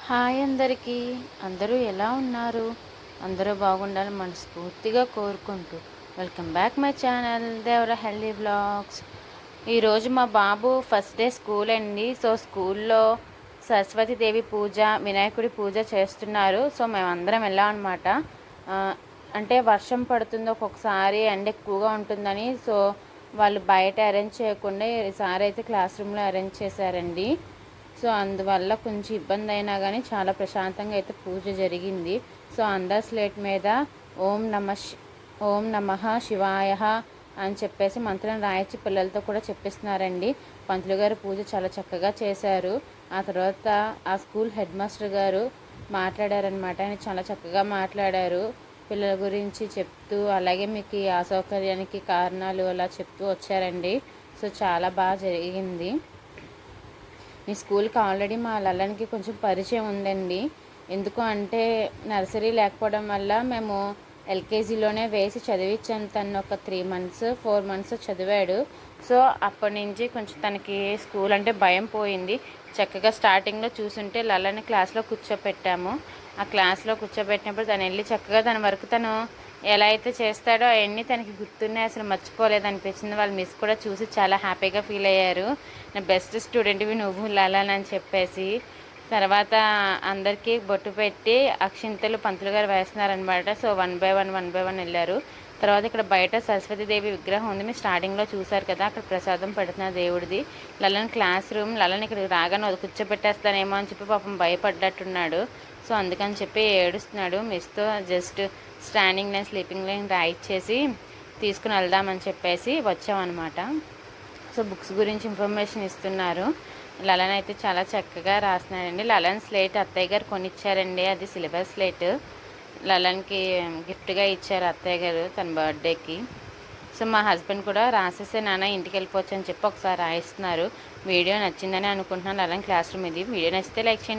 Hi అందరికీ. అందరూ ఎలా ఉన్నారు? అందరూ బాగుండాలని మనస్ఫూర్తిగా కోరుకుంటూ welcome back my channel Devara healthy blogs. ఈరోజు మా బాబు ఫస్ట్ డే స్కూల్ అండి. సో స్కూల్లో సరస్వతీదేవి పూజ, వినాయకుడి పూజ చేస్తున్నారు. సో మేమందరం వెళ్ళాం అనమాట. అంటే వర్షం పడుతుంది, ఒక్కొక్కసారి ఎండ ఎక్కువగా ఉంటుందని సో వాళ్ళు బయట అరేంజ్ చేయకుండా ఈసారి అయితే క్లాస్ రూమ్లో అరేంజ్ చేశారండి. సో అందువల్ల కొంచెం ఇబ్బంది అయినా కానీ చాలా ప్రశాంతంగా అయితే పూజ జరిగింది. సో అందరి స్లేట్ మీద ఓం నమః శివాయ అని చెప్పేసి మంత్రం రాయించి పిల్లలతో కూడా చెప్పిస్తున్నారండి. పంతులు గారు పూజ చాలా చక్కగా చేశారు. ఆ తర్వాత ఆ స్కూల్ హెడ్ మాస్టర్ గారు మాట్లాడారనమాట. ఆయన చాలా చక్కగా మాట్లాడారు పిల్లల గురించి చెప్తూ, అలాగే మీకు ఈ అసౌకర్యానికి కారణాలు అలా చెప్తూ వచ్చారండి. సో చాలా బాగా జరిగింది. ఈ స్కూల్కి ఆల్రెడీ మా లల్లనికి కొంచెం పరిచయం ఉందండి. ఎందుకు అంటే నర్సరీ లేకపోవడం వల్ల మేము ఎల్కేజీలోనే వేసి చదివించాను. తను ఒక 3 months 4 months చదివాడు. సో అప్పటి నుంచి కొంచెం తనకి స్కూల్ అంటే భయం పోయింది. చక్కగా స్టార్టింగ్లో చూసుంటే లల్లని క్లాస్లో కూర్చోపెట్టాము. ఆ క్లాస్లో కూర్చోబెట్టినప్పుడు తను వెళ్ళి చక్కగా తన వరకు తను ఎలా అయితే చేస్తాడో అవన్నీ తనకి గుర్తున్నాయి. అసలు మర్చిపోలేదు అనిపించింది. వాళ్ళ మిస్ కూడా చూసి చాలా హ్యాపీగా ఫీల్ అయ్యారు. నా బెస్ట్ స్టూడెంట్వి నువ్వు లలని చెప్పేసి. తర్వాత అందరికీ బొట్టు పెట్టి అక్షింతలు పంతులు గారు వేస్తున్నారనమాట. సో 1 by 1 వెళ్ళారు. తర్వాత ఇక్కడ బయట సరస్వతీదేవి విగ్రహం ఉంది. మీరు స్టార్టింగ్లో చూసారు కదా, అక్కడ ప్రసాదం పెడుతున్నారు దేవుడిది. Lallan class room. లలన్ ఇక్కడికి రాగానే అది కూర్చోపెట్టేస్తానేమో అని చెప్పి పాపం భయపడ్డట్టున్నాడు. సో అందుకని చెప్పి ఏడుస్తున్నాడు. మిస్తో just standing line sleeping line write చేసి తీసుకుని వెళ్దామని చెప్పేసి వచ్చామన్నమాట. సో బుక్స్ గురించి ఇన్ఫర్మేషన్ ఇస్తున్నారు. లలన్ అయితే చాలా చక్కగా రాస్తున్నాడండి. లలన్ స్లేట్ అత్తయ్య గారు కొనిచ్చారండి. అది సిలబస్ స్లేట్ లలన్కి గిఫ్ట్గా ఇచ్చారు అత్తయ్య గారు తన బర్త్డేకి. సో మా హస్బెండ్ కూడా రాసేసే నాన్న ఇంటికి వెళ్ళిపోవచ్చు అని చెప్పి ఒకసారి రాయిస్తున్నారు. వీడియో నచ్చిందని అనుకుంటున్నాను. లలన్ క్లాస్ రూమ్ ఇది. వీడియో నచ్చితే లైక్ చేయండి.